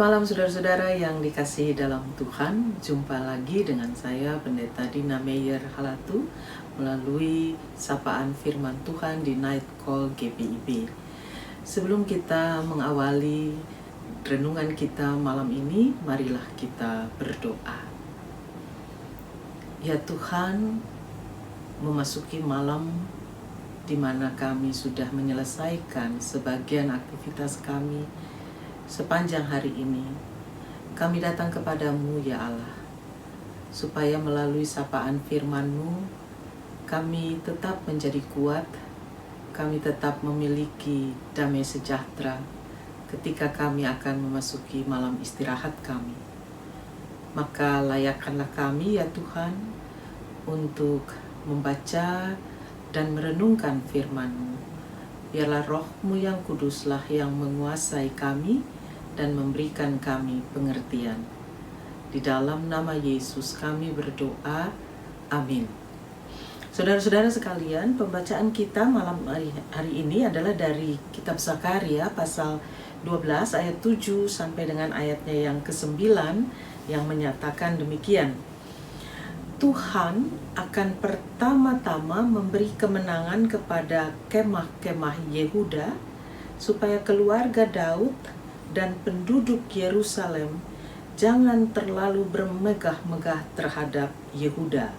malam saudara-saudara yang dikasihi dalam Tuhan. Jumpa lagi dengan saya Pendeta Dina Meyer Halatu melalui sapaan firman Tuhan di Night Call GPIB. Sebelum kita mengawali renungan kita malam ini, marilah kita berdoa. Ya Tuhan, memasuki malam di mana kami sudah menyelesaikan sebagian aktivitas kami sepanjang hari ini, kami datang kepadamu ya Allah, supaya melalui sapaan firman-Mu, kami tetap menjadi kuat, kami tetap memiliki damai sejahtera ketika kami akan memasuki malam istirahat kami. Maka layakkanlah kami ya Tuhan untuk membaca dan merenungkan firman-Mu. Biarlah Roh-Mu yang kuduslah yang menguasai kami dan memberikan kami pengertian. Di dalam nama Yesus kami berdoa, amin. Saudara-saudara sekalian, pembacaan kita malam hari ini adalah dari kitab Zakaria pasal 12 ayat 7 sampai dengan ayatnya yang ke-9 yang menyatakan demikian. Tuhan akan pertama-tama memberi kemenangan kepada kemah-kemah Yehuda supaya keluarga Daud dan penduduk Yerusalem jangan terlalu bermegah-megah terhadap Yehuda.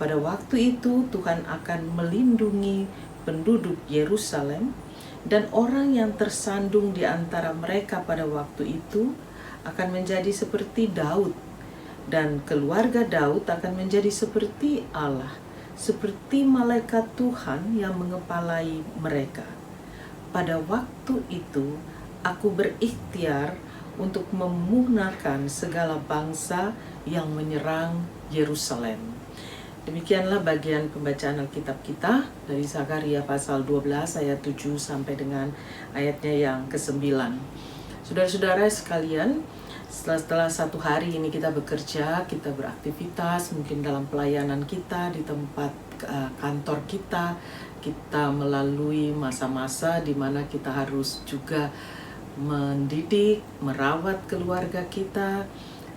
Pada waktu itu Tuhan akan melindungi penduduk Yerusalem, dan orang yang tersandung di antara mereka pada waktu itu akan menjadi seperti Daud, dan keluarga Daud akan menjadi seperti Allah, seperti malaikat Tuhan yang mengepalai mereka. Pada waktu itu aku berikhtiar untuk memusnahkan segala bangsa yang menyerang Yerusalem. Demikianlah bagian pembacaan Alkitab kita dari Zakaria pasal 12 ayat 7 sampai dengan ayatnya yang ke-9. Saudara-saudara sekalian, setelah satu hari ini kita bekerja, kita beraktivitas, mungkin dalam pelayanan kita di tempat kantor kita melalui masa-masa di mana kita harus juga mendidik, merawat keluarga kita,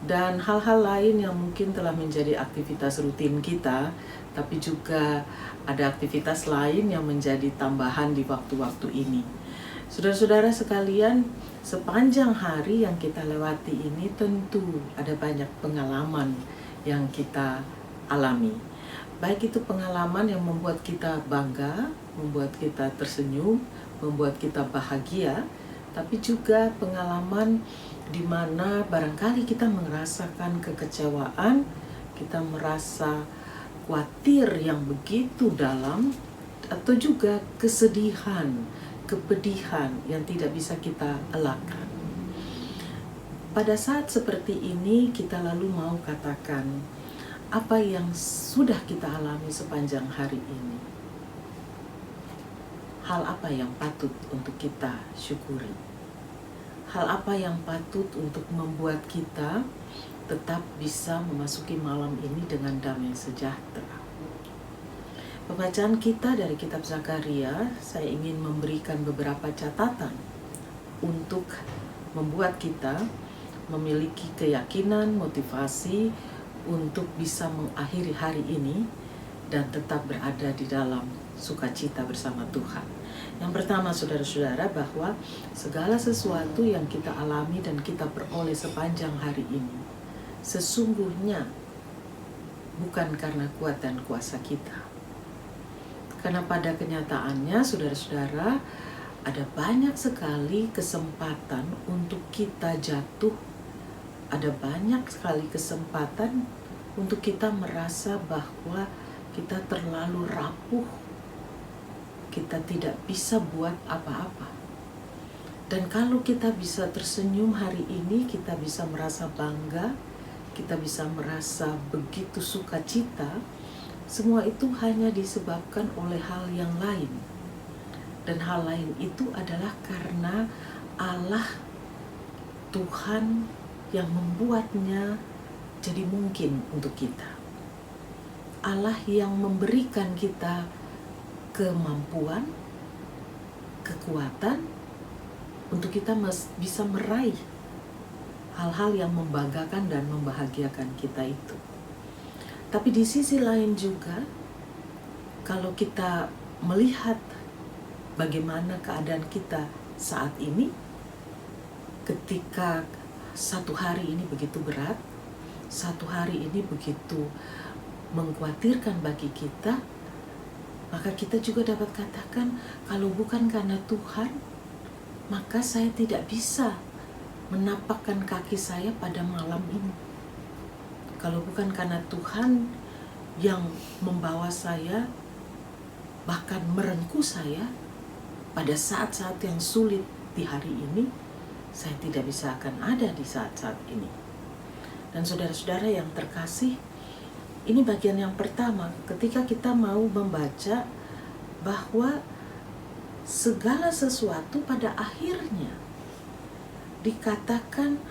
dan hal-hal lain yang mungkin telah menjadi aktivitas rutin kita, tapi juga ada aktivitas lain yang menjadi tambahan di waktu-waktu ini. Saudara-saudara sekalian, sepanjang hari yang kita lewati ini tentu ada banyak pengalaman yang kita alami. Baik itu pengalaman yang membuat kita bangga, membuat kita tersenyum, membuat kita bahagia, tapi juga pengalaman di mana barangkali kita merasakan kekecewaan, kita merasa khawatir yang begitu dalam, atau juga kesedihan, kepedihan yang tidak bisa kita elakkan. Pada saat seperti ini kita lalu mau katakan apa yang sudah kita alami sepanjang hari ini. Hal apa yang patut untuk kita syukuri? Hal apa yang patut untuk membuat kita tetap bisa memasuki malam ini dengan damai sejahtera? Pembacaan kita dari kitab Zakaria, saya ingin memberikan beberapa catatan untuk membuat kita memiliki keyakinan, motivasi untuk bisa mengakhiri hari ini dan tetap berada di dalam sukacita bersama Tuhan. Yang pertama, saudara-saudara, bahwa segala sesuatu yang kita alami dan kita peroleh sepanjang hari ini sesungguhnya bukan karena kuat dan kuasa kita. Karena pada kenyataannya, saudara-saudara, ada banyak sekali kesempatan untuk kita jatuh. Ada banyak sekali kesempatan untuk kita merasa bahwa kita terlalu rapuh, kita tidak bisa buat apa-apa. Dan kalau kita bisa tersenyum hari ini, kita bisa merasa bangga, kita bisa merasa begitu sukacita, semua itu hanya disebabkan oleh hal yang lain. Dan hal lain itu adalah karena Allah, Tuhan yang membuatnya jadi mungkin untuk kita. Allah yang memberikan kita kemampuan, kekuatan untuk kita bisa meraih hal-hal yang membanggakan dan membahagiakan kita itu. Tapi di sisi lain juga, kalau kita melihat bagaimana keadaan kita saat ini, ketika satu hari ini begitu berat, satu hari ini begitu mengkhawatirkan bagi kita, maka kita juga dapat katakan, kalau bukan karena Tuhan, maka saya tidak bisa menapakkan kaki saya pada malam ini. Kalau bukan karena Tuhan yang membawa saya, bahkan merengkuh saya pada saat-saat yang sulit di hari ini, saya tidak bisa akan ada di saat-saat ini. Dan saudara-saudara yang terkasih, ini bagian yang pertama ketika kita mau membaca bahwa segala sesuatu pada akhirnya dikatakan,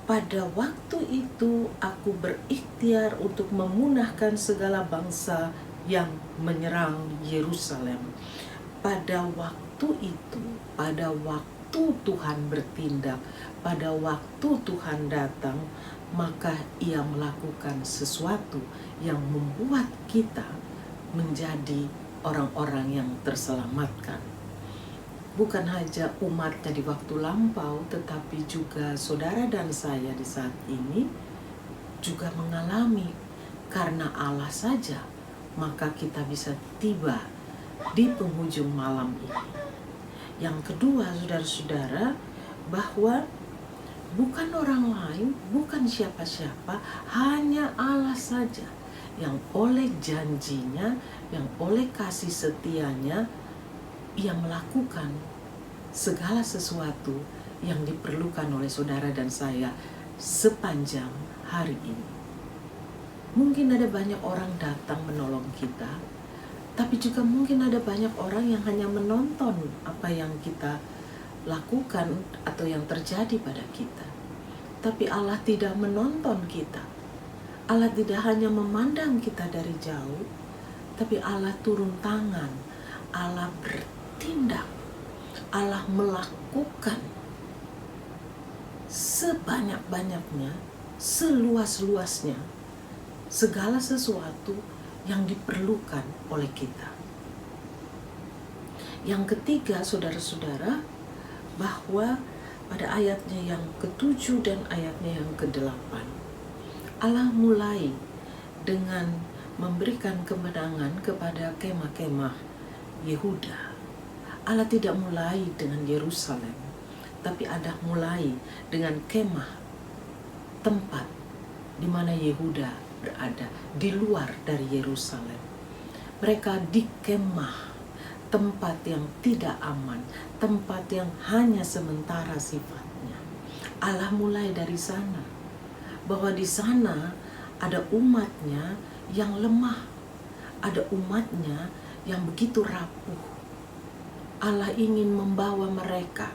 pada waktu itu aku berikhtiar untuk memunahkan segala bangsa yang menyerang Yerusalem. Pada waktu itu, pada waktu Tuhan bertindak, pada waktu Tuhan datang, maka Ia melakukan sesuatu yang membuat kita menjadi orang-orang yang terselamatkan. Bukan hanya umatnya di waktu lampau, tetapi juga saudara dan saya di saat ini juga mengalami. Karena Allah saja, maka kita bisa tiba di penghujung malam ini. Yang kedua, saudara-saudara, bahwa bukan orang lain, bukan siapa-siapa, hanya Allah saja yang oleh janjinya, yang oleh kasih setianya, Ia melakukan segala sesuatu yang diperlukan oleh saudara dan saya sepanjang hari ini. Mungkin ada banyak orang datang menolong kita, tapi juga mungkin ada banyak orang yang hanya menonton apa yang kita lakukan atau yang terjadi pada kita. Tapi Allah tidak menonton kita. Allah tidak hanya memandang kita dari jauh, tapi Allah turun tangan. Allah bertindak. Allah melakukan sebanyak-banyaknya, seluas-luasnya segala sesuatu yang diperlukan oleh kita. Yang ketiga, saudara-saudara, bahwa pada ayatnya yang ke-7 dan ayatnya yang ke-8, Allah mulai dengan memberikan kemenangan kepada kemah-kemah Yehuda. Allah tidak mulai dengan Yerusalem, tapi ada mulai dengan kemah, tempat di mana Yehuda berada, di luar dari Yerusalem. Mereka di kemah, tempat yang tidak aman, tempat yang hanya sementara sifatnya. Allah mulai dari sana, bahwa di sana ada umatnya yang lemah, ada umatnya yang begitu rapuh. Allah ingin membawa mereka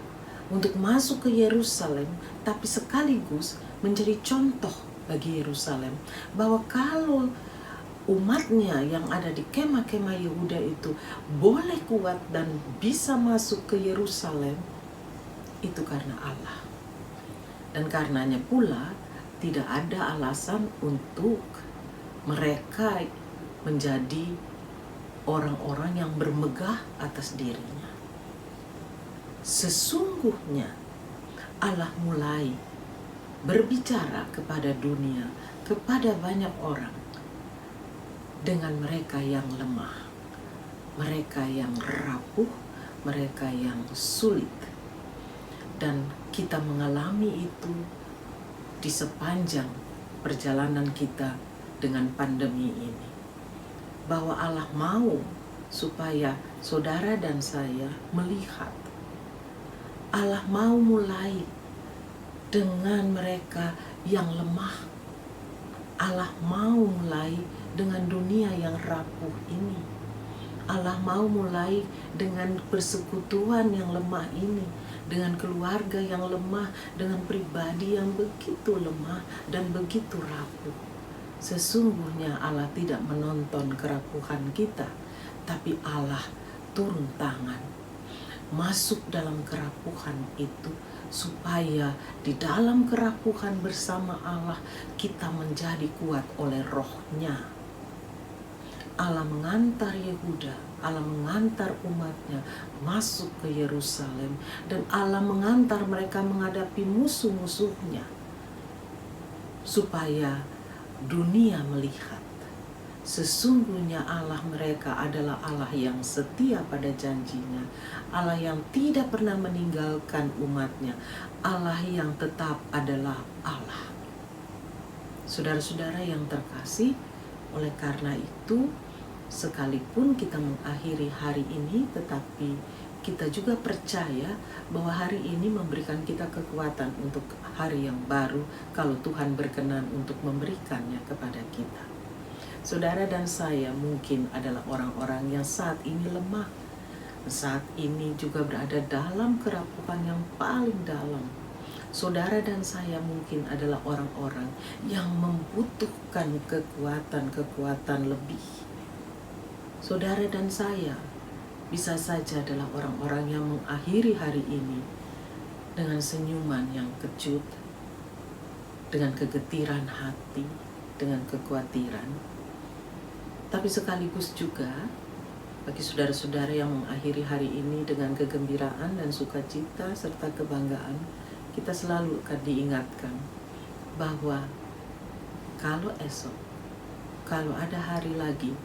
untuk masuk ke Yerusalem, tapi sekaligus menjadi contoh bagi Yerusalem, bahwa kalau umatnya yang ada di kemah-kemah Yehuda itu boleh kuat dan bisa masuk ke Yerusalem, itu karena Allah. Dan karenanya pula tidak ada alasan untuk mereka menjadi orang-orang yang bermegah atas dirinya. Sesungguhnya Allah mulai berbicara kepada dunia, kepada banyak orang, dengan mereka yang lemah, mereka yang rapuh, mereka yang sulit. Dan kita mengalami itu di sepanjang perjalanan kita dengan pandemi ini. Bahwa Allah mau supaya saudara dan saya melihat. Allah mau mulai dengan mereka yang lemah. Allah mau mulai dengan dunia yang rapuh ini. Allah mau mulai dengan persekutuan yang lemah ini, dengan keluarga yang lemah, dengan pribadi yang begitu lemah dan begitu rapuh. Sesungguhnya Allah tidak menonton kerapuhan kita, tapi Allah turun tangan, masuk dalam kerapuhan itu supaya di dalam kerapuhan bersama Allah kita menjadi kuat oleh Roh-Nya. Allah mengantar Yehuda, Allah mengantar umatnya masuk ke Yerusalem, dan Allah mengantar mereka menghadapi musuh-musuhnya, supaya dunia melihat sesungguhnya Allah mereka adalah Allah yang setia pada janjinya, Allah yang tidak pernah meninggalkan umatnya, Allah yang tetap adalah Allah. Saudara-saudara yang terkasih, oleh karena itu, sekalipun kita mengakhiri hari ini, tetapi kita juga percaya bahwa hari ini memberikan kita kekuatan untuk hari yang baru kalau Tuhan berkenan untuk memberikannya kepada kita. Saudara dan saya mungkin adalah orang-orang yang saat ini lemah, saat ini juga berada dalam kerapuhan yang paling dalam. Saudara dan saya mungkin adalah orang-orang yang membutuhkan kekuatan lebih. Saudara dan saya bisa saja adalah orang-orang yang mengakhiri hari ini dengan senyuman yang kecut, dengan kegetiran hati, dengan kekhawatiran. Tapi sekaligus juga bagi saudara-saudara yang mengakhiri hari ini dengan kegembiraan dan sukacita serta kebanggaan, kita selalu akan diingatkan bahwa kalau esok, kalau ada hari lagi,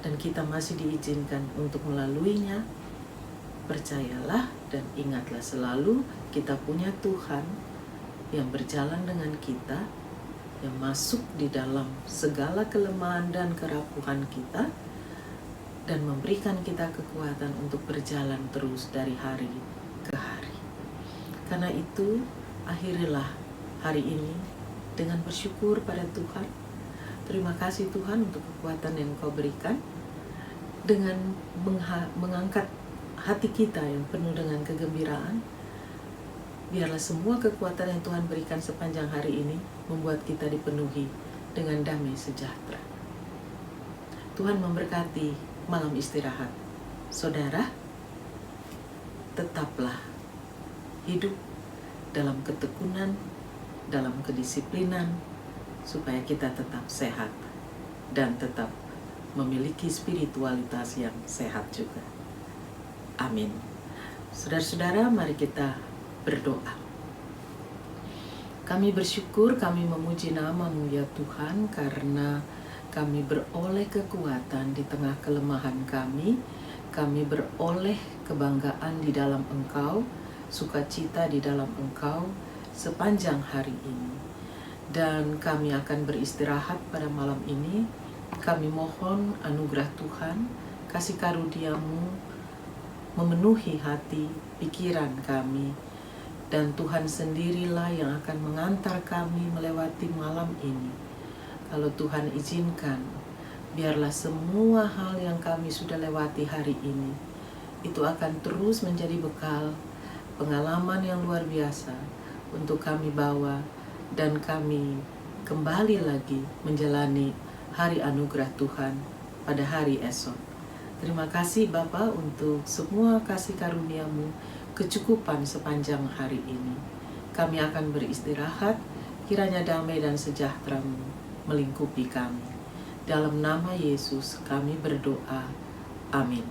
dan kita masih diizinkan untuk melaluinya, percayalah dan ingatlah selalu kita punya Tuhan yang berjalan dengan kita, yang masuk di dalam segala kelemahan dan kerapuhan kita, dan memberikan kita kekuatan untuk berjalan terus dari hari ke hari. Karena itu, akhirilah hari ini dengan bersyukur pada Tuhan. Terima kasih Tuhan untuk kekuatan yang Kau berikan, dengan mengangkat hati kita yang penuh dengan kegembiraan. Biarlah semua kekuatan yang Tuhan berikan sepanjang hari ini membuat kita dipenuhi dengan damai sejahtera. Tuhan memberkati malam istirahat. Saudara, tetaplah hidup dalam ketekunan, dalam kedisiplinan, supaya kita tetap sehat dan tetap memiliki spiritualitas yang sehat juga. Amin. Saudara-saudara, mari kita berdoa. Kami bersyukur, kami memuji nama-Mu ya Tuhan, karena kami beroleh kekuatan di tengah kelemahan kami beroleh kebanggaan di dalam Engkau, sukacita di dalam Engkau sepanjang hari ini. Dan kami akan beristirahat pada malam ini. Kami mohon anugerah Tuhan, kasih karunia-Mu memenuhi hati, pikiran kami, dan Tuhan sendirilah yang akan mengantar kami melewati malam ini. Kalau Tuhan izinkan, biarlah semua hal yang kami sudah lewati hari ini, itu akan terus menjadi bekal, pengalaman yang luar biasa untuk kami bawa, dan kami kembali lagi menjalani hari anugerah Tuhan pada hari esok. Terima kasih Bapa untuk semua kasih karunia-Mu, kecukupan sepanjang hari ini. Kami akan beristirahat, kiranya damai dan sejahtera-Mu melingkupi kami. Dalam nama Yesus kami berdoa. Amin.